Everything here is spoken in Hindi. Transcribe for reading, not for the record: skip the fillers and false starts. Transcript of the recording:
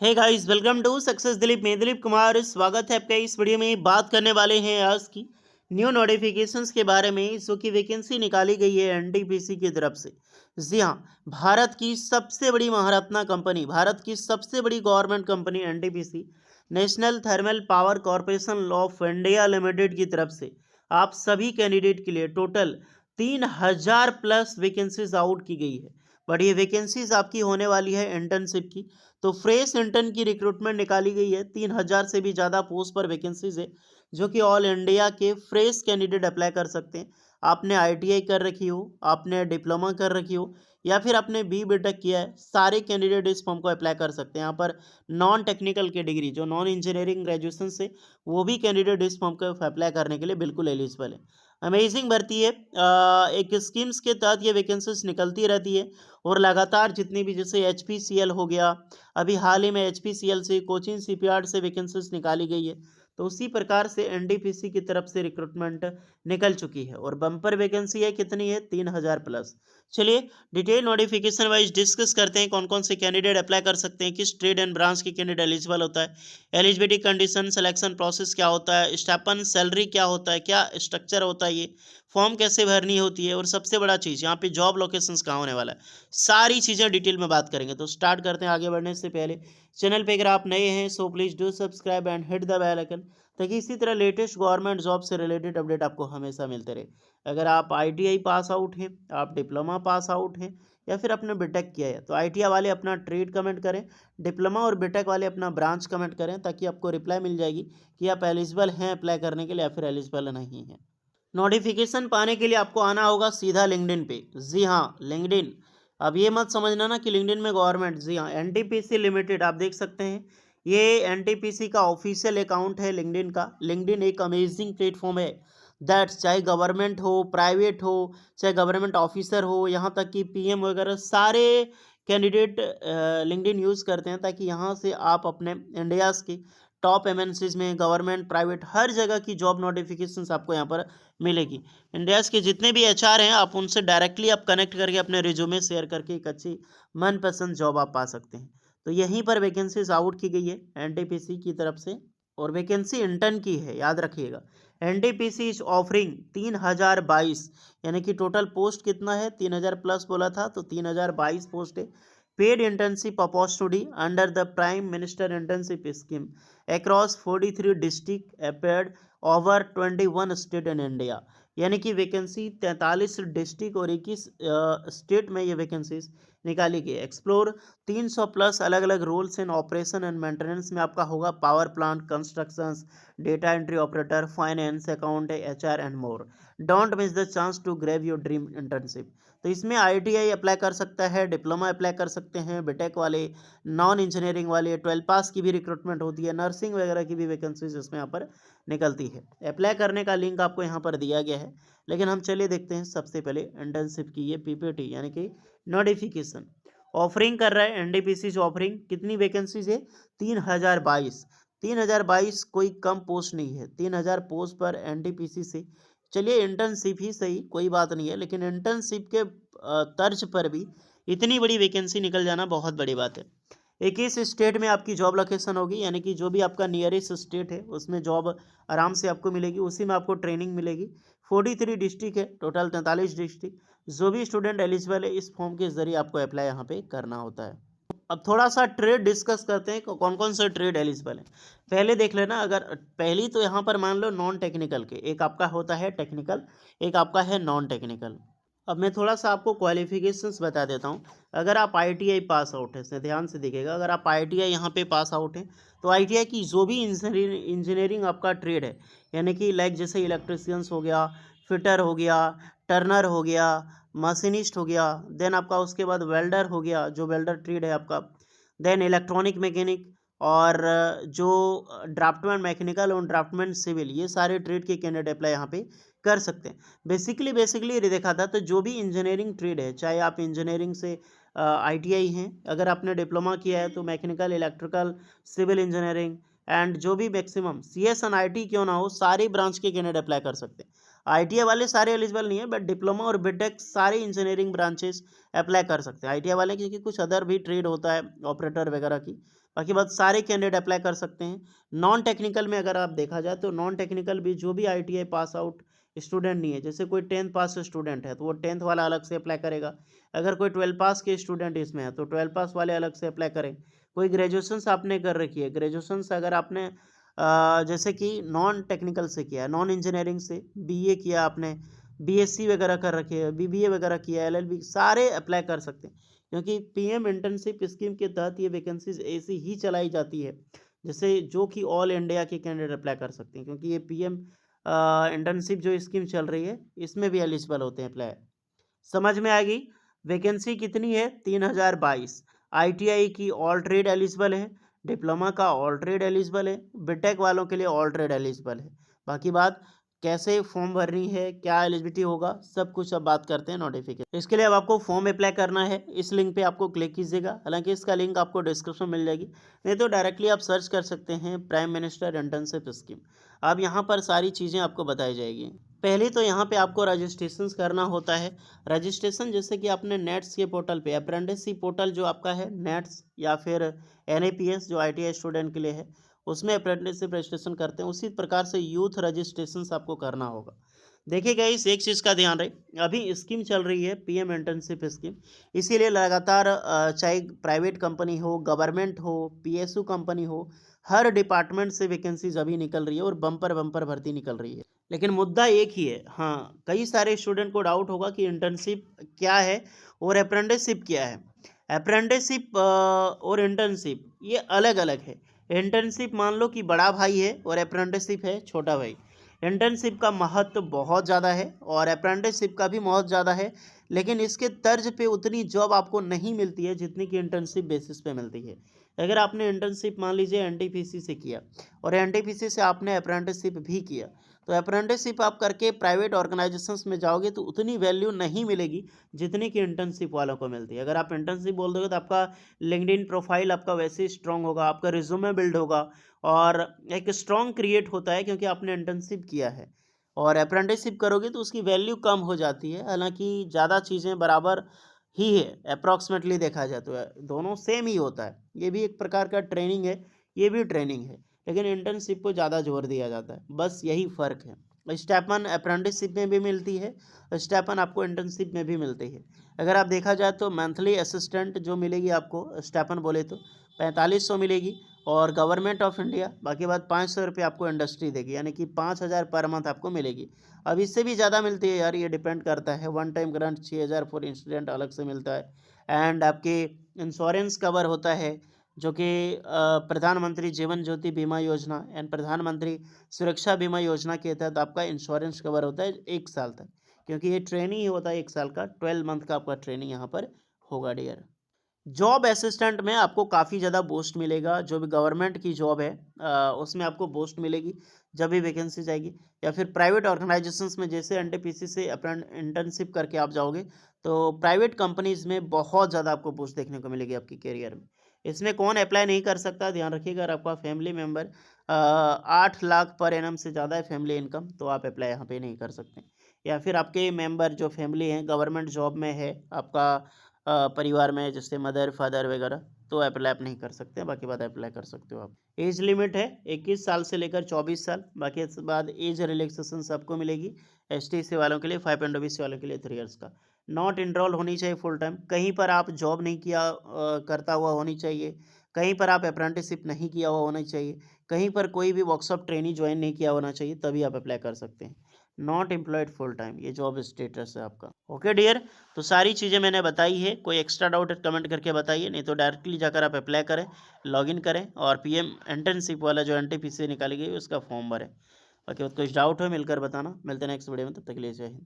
Hey guys, welcome to success Dilip. मैं दिलीप कुमार, स्वागत है आपका। इस वीडियो में बात करने वाले हैं आज की न्यू नोटिफिकेशंस के बारे में, जो कि वैकेंसी निकाली गई है एनटीपीसी की तरफ से। जी हाँ, भारत की सबसे बड़ी महारत्ना कंपनी, भारत की सबसे बड़ी government company NTPC, national thermal power corporation of India limited की तरफ से आप सभी कैंडिडेट के लिए टोटल 3000 प्लस वैकेंसीज आउट की गई है। बट ये वैकेंसीज आपकी होने वाली है इंटर्नशिप की। तो फ्रेश इंटर्न की रिक्रूटमेंट निकाली गई है। 3000 से भी ज़्यादा पोस्ट पर वैकेंसीज है, जो कि ऑल इंडिया के फ्रेश कैंडिडेट अप्लाई कर सकते हैं। आपने आईटीआई कर रखी हो, आपने डिप्लोमा कर रखी हो, या फिर आपने बीटेक किया है, सारे कैंडिडेट इस फॉर्म को अप्लाई कर सकते हैं। यहाँ पर नॉन टेक्निकल की डिग्री, जो नॉन इंजीनियरिंग ग्रेजुएशन से, वो भी कैंडिडेट इस फॉर्म को अप्लाई करने के लिए बिल्कुल एलिजिबल है। अमेजिंग भर्ती है। एक स्कीम्स के तहत ये वैकेंसीज निकलती रहती है, और लगातार जितनी भी, जैसे एचपीसीएल हो गया, अभी हाल ही में एचपीसीएल से, कोचिन शिपयार्ड से वैकेंसीज निकाली गई है। तो उसी प्रकार से एनडीपीसी की तरफ से रिक्रूटमेंट निकल चुकी है, और बम्पर वैकेंसी है कितनी है, 3000 प्लस। चलिए डिटेल नोटिफिकेशन वाइज डिस्कस करते हैं, कौन कौन से कैंडिडेट अप्लाई कर सकते हैं, किस ट्रेड एंड ब्रांच के कैंडिडेट एलिजिबल होता है, एलिजिबिलिटी कंडीशन, सिलेक्शन प्रोसेस क्या होता है, स्टाइपेंड सैलरी क्या होता है, क्या स्ट्रक्चर होता है, ये फॉर्म कैसे भरनी होती है, और सबसे बड़ा चीज़ यहाँ पे जॉब लोकेशंस कहाँ होने वाला है, सारी चीज़ें डिटेल में बात करेंगे। तो स्टार्ट करते हैं। आगे बढ़ने से पहले चैनल पे अगर आप नए हैं, so please do subscribe and hit the bell icon, ताकि इसी तरह लेटेस्ट गवर्नमेंट जॉब से रिलेटेड अपडेट आपको हमेशा मिलते रहे। अगर आप आईटीआई पास आउट हैं, आप डिप्लोमा पास आउट हैं, या फिर आपने बीटेक किया है, तो आईटीआई वाले अपना ट्रेड कमेंट करें, डिप्लोमा और बीटेक वाले अपना ब्रांच कमेंट करें, ताकि आपको रिप्लाई मिल जाएगी कि आप एलिजिबल हैं अप्लाई करने के लिए या फिर एलिजिबल नहीं हैं। नोटिफिकेशन पाने के लिए आपको आना होगा सीधा लिंक्डइन पे। जी हाँ, लिंक्डइन। अब ये मत समझना ना कि लिंक्डइन में गवर्नमेंट, जी हाँ, एनटीपीसी लिमिटेड आप देख सकते हैं। ये एनटीपीसी का ऑफिशियल अकाउंट है लिंक्डइन का। लिंक्डइन एक अमेजिंग प्लेटफॉर्म है, दैट्स चाहे गवर्नमेंट हो, प्राइवेट हो, चाहे गवर्नमेंट ऑफिसर हो, यहाँ तक कि पीएम वगैरह सारे कैंडिडेट लिंक्डइन यूज़ करते हैं, ताकि यहाँ से आप अपने इंडियाज़ की टॉप एमएनसीज में, गवर्नमेंट प्राइवेट हर जगह की जॉब नोटिफिकेशंस आपको यहाँ पर मिलेगी। इंडियाज़ के जितने भी एचआर हैं, आप उनसे डायरेक्टली आप कनेक्ट करके अपने रिज्यूमे शेयर करके एक अच्छी मनपसंद जॉब आप पा सकते हैं। तो यहीं पर वैकेंसीज आउट की गई है एनटीपीसी की तरफ से, और वैकेंसी इंटर्न की है, याद रखिएगा। एनटीपीसी इज ऑफरिंग 3022, यानी कि टोटल पोस्ट कितना है, 3000 प्लस बोला था, तो 3022 पोस्ट है। Paid internship opportunity under the prime minister internship scheme across 43 district appeared over 21 state in India, यानी कि वैकेंसी 43 डिस्ट्रिक्ट और 21 स्टेट में ये वैकेंसीज निकाली गई। एक्सप्लोर 300 प्लस अलग अलग roles in operation and maintenance में आपका होगा, power plant, constructions, data entry operator, finance, account, HR and more. Don't miss the chance to grab your dream internship. तो इसमें आईटीआई अप्लाई कर सकता है, डिप्लोमा अप्लाई कर सकते हैं, बीटेक वाले, नॉन इंजीनियरिंग वाले, 12 पास की भी रिक्रूटमेंट होती है, नर्सिंग वगैरह की भी वैकेंसीज इसमें यहाँ पर निकलती है। अप्लाई करने का लिंक आपको यहाँ पर दिया गया है। लेकिन हम चलिए देखते हैं सबसे पहले इंटर्नशिप की ये पीपीटी, यानी कि नोटिफिकेशन ऑफरिंग कर रहा है एनडीपीसी। जो ऑफरिंग कितनी वैकेंसीज है, 3022। 3022 कोई कम पोस्ट नहीं है, 3000 पोस्ट पर एनडीपीसी से। चलिए इंटर्नशिप ही सही, कोई बात नहीं है, लेकिन इंटर्नशिप के तर्ज पर भी इतनी बड़ी वैकेंसी निकल जाना बहुत बड़ी बात है। 21 स्टेट में आपकी जॉब लोकेशन होगी, यानी कि जो भी आपका नियरेस्ट स्टेट है उसमें जॉब आराम से आपको मिलेगी, उसी में आपको ट्रेनिंग मिलेगी। 43 डिस्ट्रिक्ट है, टोटल 43 डिस्ट्रिक्ट। जो भी स्टूडेंट एलिजिबल है, इस फॉर्म के जरिए आपको अप्लाई यहाँ पे करना होता है। अब थोड़ा सा ट्रेड डिस्कस करते हैं, कौन कौन से ट्रेड एलिजिबल है। पहले देख लेना, अगर पहली तो यहाँ पर मान लो नॉन टेक्निकल के, एक आपका होता है टेक्निकल, एक आपका है नॉन टेक्निकल। अब मैं थोड़ा सा आपको क्वालिफिकेशंस बता देता हूँ। अगर आप आईटीआई पास आउट है, इसमें ध्यान से देखिएगा, अगर आप आईटीआई यहाँ पे पास आउट हैं, तो आईटीआई की जो भी इंजीनियरिंग आपका ट्रेड है, यानी कि लाइक जैसे इलेक्ट्रिशियंस हो गया, फिटर हो गया, टर्नर हो गया, मशीनिस्ट हो गया, देन आपका उसके बाद वेल्डर हो गया, जो वेल्डर ट्रेड है आपका, देन इलेक्ट्रॉनिक मैकेनिक, और जो ड्राफ्टमैन मैकेनिकल और ड्राफ्टमैन सिविल, ये सारे ट्रेड के कैंडिडेट अप्लाई यहाँ पे कर सकते हैं। बेसिकली ये देखा था, तो जो भी इंजीनियरिंग ट्रेड है, चाहे आप इंजीनियरिंग से आईटीआई हैं, अगर आपने डिप्लोमा किया है तो mechanical, electrical, civil engineering, and जो भी मैक्सिमम सीएस एंड आईटी क्यों ना हो, सारी ब्रांच के कैंडिडेट अप्लाई कर सकते हैं। आईटीआई वाले सारे एलिजिबल नहीं है, बट डिप्लोमा और बीटेक सारे इंजीनियरिंग ब्रांचेस अप्लाई कर सकते हैं। आईटीआई वाले क्योंकि कुछ अदर भी ट्रेड होता है ऑपरेटर वगैरह की, बाकी बात सारे कैंडिडेट अप्लाई कर सकते हैं। नॉन टेक्निकल में अगर आप देखा जाए तो नॉन टेक्निकल भी जो भी आईटीआई पास आउट स्टूडेंट नहीं है, जैसे कोई 10th पास स्टूडेंट है तो वो 10th वाला अलग से अप्लाई करेगा। अगर कोई 12 पास के स्टूडेंट इसमें है तो 12 पास वाले अलग से अप्लाई करें। कोई ग्रेजुएशन आपने कर रखी है, ग्रेजुएशन अगर आपने जैसे कि नॉन टेक्निकल से किया है, नॉन इंजीनियरिंग से बीए किया आपने, बीएससी वगैरह कर रखी है, बीबीए वगैरह किया है, एलएलबी, सारे अप्लाई कर सकते हैं। क्योंकि पीएम इंटर्नशिप स्कीम के तहत ये वैकेंसीज ऐसी ही चलाई जाती है जैसे जो कि ऑल इंडिया के कैंडिडेट अप्लाई कर सकते हैं, क्योंकि ये पीएम इंटर्नशिप जो स्कीम चल रही है इसमें भी एलिजिबल होते हैं अप्लाई। समझ में आ गई? वैकेंसी कितनी है? 3022। आईटीआई की ऑल ट्रेड एलिजिबल है, डिप्लोमा का ऑल ट्रेड एलिजिबल है, बीटेक वालों के लिए ऑल ट्रेड एलिजिबल है। बाकी बात कैसे फॉर्म भरनी है, क्या एलिजिबिलिटी होगा, सब कुछ अब बात करते हैं नोटिफिकेशन। इसके लिए अब आपको फॉर्म अप्लाई करना है, इस लिंक पे आपको क्लिक कीजिएगा। हालांकि इसका लिंक आपको डिस्क्रिप्शन में मिल जाएगी, नहीं तो डायरेक्टली आप सर्च कर सकते हैं प्राइम मिनिस्टर इंटर्नशिप स्कीम। अब यहाँ पर सारी चीज़ें आपको बताई जाएगी। पहले तो यहाँ पे आपको रजिस्ट्रेशन करना होता है। रजिस्ट्रेशन जैसे कि आपने नेट्स के पोर्टल पे, अप्रेंटिसशिप पोर्टल जो आपका है नेट्स या फिर एनएपीएस जो आईटीआई स्टूडेंट के लिए है, उसमें अप्रेंटिसशिप रजिस्ट्रेशन करते हैं, उसी प्रकार से यूथ रजिस्ट्रेशन आपको करना होगा। देखिए गाइस, एक चीज़ का ध्यान रहे, अभी स्कीम चल रही है पीएम इंटर्नशिप स्कीम, इसीलिए लगातार चाहे प्राइवेट कंपनी हो, गवर्नमेंट हो, पीएसयू कंपनी हो, हर डिपार्टमेंट से वैकेंसीज अभी निकल रही है और बम्पर बम्पर भर्ती निकल रही है। लेकिन मुद्दा एक ही है, हाँ कई सारे स्टूडेंट को डाउट होगा कि इंटर्नशिप क्या है और अप्रेंटिसशिप क्या है। अप्रेंटिसशिप और इंटर्नशिप ये अलग अलग है। इंटर्नशिप मान लो कि बड़ा भाई है और अप्रेंटिसशिप है छोटा भाई। इंटर्नशिप का महत्व बहुत ज़्यादा है और अप्रेंटिसशिप का भी बहुत ज़्यादा है, लेकिन इसके तर्ज पे उतनी जॉब आपको नहीं मिलती है जितनी कि इंटर्नशिप बेसिस पे मिलती है। अगर आपने इंटर्नशिप मान लीजिए एनटीपीसी से किया और एनटीपीसी से आपने अप्रेंटिसशिप भी किया, तो अप्रेंटिसशिप आप करके प्राइवेट ऑर्गेनाइजेशंस में जाओगे तो उतनी वैल्यू नहीं मिलेगी जितनी कि इंटर्नशिप वालों को मिलती है। अगर आप इंटर्नशिप बोल दोगे तो आपका लिंक्डइन प्रोफाइल आपका वैसे ही स्ट्रांग होगा, आपका रिज्यूमे बिल्ड होगा और एक स्ट्रांग क्रिएट होता है क्योंकि आपने इंटर्नशिप किया है। और अप्रेंटिसशिप करोगे तो उसकी वैल्यू कम हो जाती है, हालांकि ज़्यादा चीज़ें बराबर ही है, अप्रॉक्सीमेटली देखा जाए तो दोनों सेम ही होता है। ये भी एक प्रकार का ट्रेनिंग है, ये भी ट्रेनिंग है, लेकिन इंटर्नशिप को ज़्यादा जोर दिया जाता है, बस यही फ़र्क है। स्टेपन अप्रेंटिसशिप में भी मिलती है, स्टेपन आपको इंटर्नशिप में भी मिलती है। अगर आप देखा जाए तो मंथली असिस्टेंट जो मिलेगी आपको स्टेपन बोले तो 4500 मिलेगी, और गवर्नमेंट ऑफ इंडिया बाकी बात 500 रुपये आपको इंडस्ट्री देगी, यानी कि 5000 पर मंथ आपको मिलेगी। अब इससे भी ज़्यादा मिलती है यार, ये डिपेंड करता है। One time grant 6000 for incident अलग से मिलता है, एंड आपके इंश्योरेंस कवर होता है जो कि प्रधानमंत्री जीवन ज्योति बीमा योजना एंड प्रधानमंत्री सुरक्षा बीमा योजना के तहत आपका इंश्योरेंस कवर होता है 1 साल तक, क्योंकि ये ट्रेनिंग ही होता है 1 साल का, 12 मंथ का आपका ट्रेनिंग यहाँ पर होगा डियर। जॉब असिस्टेंट में आपको काफ़ी ज़्यादा बूस्ट मिलेगा, जो भी गवर्नमेंट की जॉब है उसमें आपको बूस्ट मिलेगी जब भी वैकेंसी जाएगी, या फिर प्राइवेट ऑर्गेनाइजेशंस में जैसे एनटीपीसी से अपन इंटर्नशिप करके आप जाओगे तो प्राइवेट कंपनीज में बहुत ज़्यादा आपको बूस्ट देखने को मिलेगी आपकी करियर में। इसमें कौन अप्लाई नहीं कर सकता, ध्यान रखिएगा। अगर आपका family member 8 lakh per annum से ज़्यादा है फैमिली इनकम, तो आप अप्लाई यहाँ पे नहीं कर सकते। या फिर आपके मेंबर जो फैमिली हैं गवर्नमेंट जॉब में है आपका परिवार में, जैसे मदर फादर वगैरह, तो अप्लाई आप नहीं कर सकते, बाकी बात अप्लाई कर सकते हो आप। एज लिमिट है 21 साल से लेकर 24 साल, बाकी इसके बाद एज रिलैक्सेशन सबको मिलेगी। एसटी वालों के लिए 5 एंड ओबीसी वालों के लिए 3 इयर्स का। नॉट इनरोल होनी चाहिए फुल टाइम, कहीं पर आप जॉब नहीं किया करता हुआ होनी चाहिए, कहीं पर आप अप्रेंटिसशिप नहीं किया हुआ होना चाहिए, कहीं पर कोई भी वर्कशॉप ट्रेनिंग ज्वाइन नहीं किया होना चाहिए, तभी आप अप्लाई कर सकते हैं। नॉट एम्प्लॉयड फुल टाइम, ये जॉब स्टेटस है आपका। ओके डियर, तो सारी चीज़ें मैंने बताई है, कोई एक्स्ट्रा डाउट है कमेंट करके बताइए, नहीं तो डायरेक्टली जाकर आप अप्लाई करें, लॉगिन करें और पीएम इंटर्नशिप वाला जो एनटीपीसी निकाली गई उसका फॉर्म भरें। बाकी कुछ डाउट हो मिलकर बताना, मिलते हैं नेक्स्ट वीडियो में, तब तक के लिए जय हिंद।